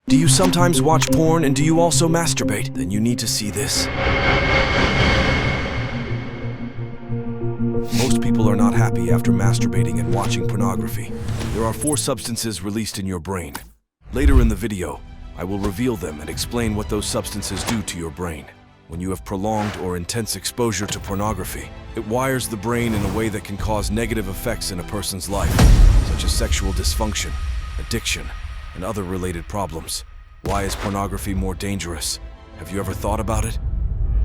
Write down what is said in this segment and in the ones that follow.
Do you sometimes watch porn and do you also masturbate? Then you need to see this. Most people are not happy after masturbating and watching pornography. There are 4 substances released in your brain. Later in the video, I will reveal them and explain what those substances do to your brain. When you have prolonged or intense exposure to pornography, it wires the brain in a way that can cause negative effects in a person's life, such as sexual dysfunction, addiction, and other related problems. Why is pornography more dangerous? Have you ever thought about it?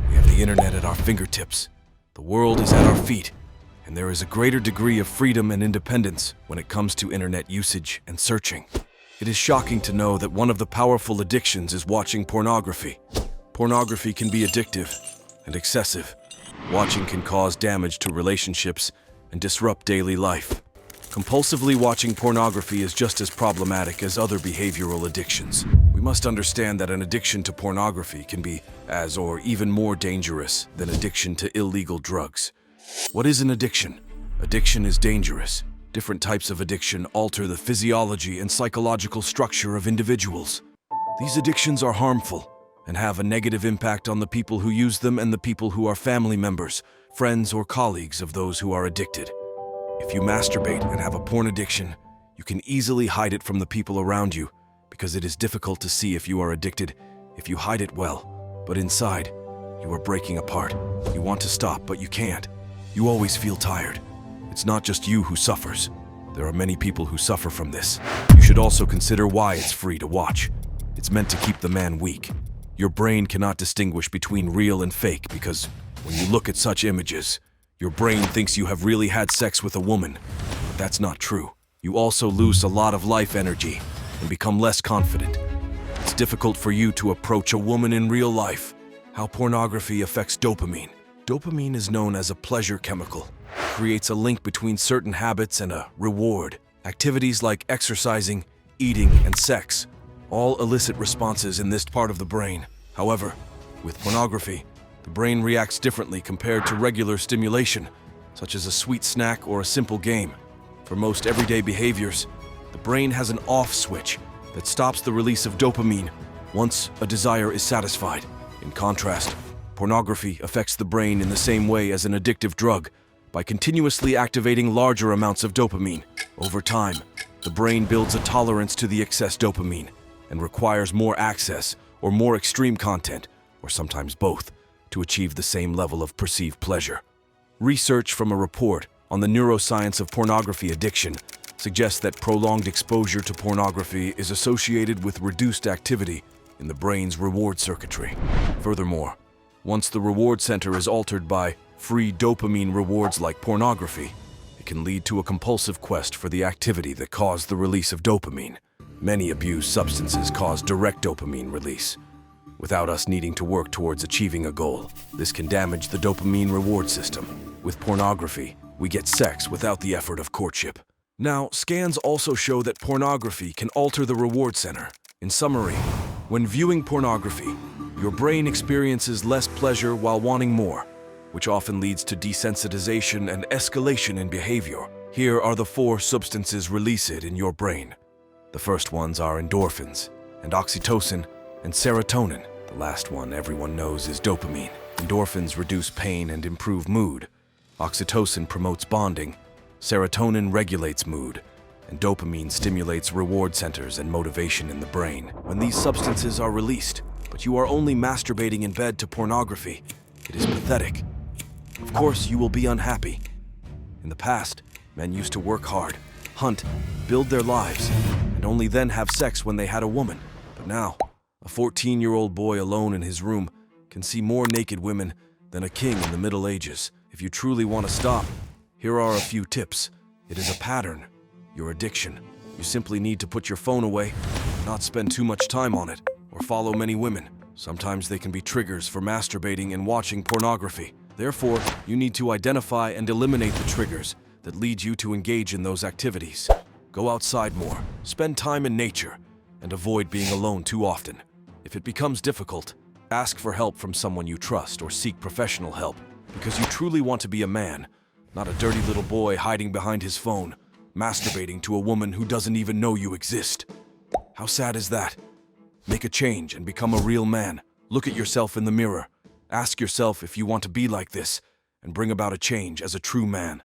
We have the internet at our fingertips. The world is at our feet, and there is a greater degree of freedom and independence when it comes to internet usage and searching. It is shocking to know that one of the powerful addictions is watching pornography. Pornography can be addictive and excessive. Watching can cause damage to relationships and disrupt daily life. Compulsively watching pornography is just as problematic as other behavioral addictions. We must understand that an addiction to pornography can be as or even more dangerous than addiction to illegal drugs. What is an addiction? Addiction is dangerous. Different types of addiction alter the physiology and psychological structure of individuals. These addictions are harmful and have a negative impact on the people who use them and the people who are family members, friends, or colleagues of those who are addicted. If you masturbate and have a porn addiction, you can easily hide it from the people around you because it is difficult to see if you are addicted if you hide it well. But inside, you are breaking apart. You want to stop, but you can't. You always feel tired. It's not just you who suffers. There are many people who suffer from this. You should also consider why it's free to watch. It's meant to keep the man weak. Your brain cannot distinguish between real and fake because when you look at such images, your brain thinks you have really had sex with a woman, but that's not true. You also lose a lot of life energy and become less confident. It's difficult for you to approach a woman in real life. How pornography affects dopamine. Dopamine is known as a pleasure chemical. It creates a link between certain habits and a reward. Activities like exercising, eating, and sex all elicit responses in this part of the brain. However, with pornography, the brain reacts differently compared to regular stimulation, such as a sweet snack or a simple game. For most everyday behaviors, the brain has an off switch that stops the release of dopamine once a desire is satisfied. In contrast, pornography affects the brain in the same way as an addictive drug, by continuously activating larger amounts of dopamine. Over time, the brain builds a tolerance to the excess dopamine and requires more access or more extreme content, or sometimes both, to achieve the same level of perceived pleasure. Research from a report on the neuroscience of pornography addiction suggests that prolonged exposure to pornography is associated with reduced activity in the brain's reward circuitry. Furthermore, once the reward center is altered by free dopamine rewards like pornography, it can lead to a compulsive quest for the activity that caused the release of dopamine. Many abused substances cause direct dopamine release, without us needing to work towards achieving a goal. This can damage the dopamine reward system. With pornography, we get sex without the effort of courtship. Now, scans also show that pornography can alter the reward center. In summary, when viewing pornography, your brain experiences less pleasure while wanting more, which often leads to desensitization and escalation in behavior. Here are the 4 substances released in your brain. The first ones are endorphins, and oxytocin, and serotonin. The last one everyone knows is dopamine. Endorphins reduce pain and improve mood. Oxytocin promotes bonding. Serotonin regulates mood. And dopamine stimulates reward centers and motivation in the brain. When these substances are released, but you are only masturbating in bed to pornography, it is pathetic. Of course, you will be unhappy. In the past, men used to work hard, hunt, build their lives, and only then have sex when they had a woman. But now, a 14-year-old boy alone in his room can see more naked women than a king in the Middle Ages. If you truly want to stop, here are a few tips. It is a pattern, your addiction. You simply need to put your phone away, not spend too much time on it, or follow many women. Sometimes they can be triggers for masturbating and watching pornography. Therefore, you need to identify and eliminate the triggers that lead you to engage in those activities. Go outside more, spend time in nature, and avoid being alone too often. If it becomes difficult, ask for help from someone you trust or seek professional help, because you truly want to be a man, not a dirty little boy hiding behind his phone, masturbating to a woman who doesn't even know you exist. How sad is that? Make a change and become a real man. Look at yourself in the mirror. Ask yourself if you want to be like this and bring about a change as a true man.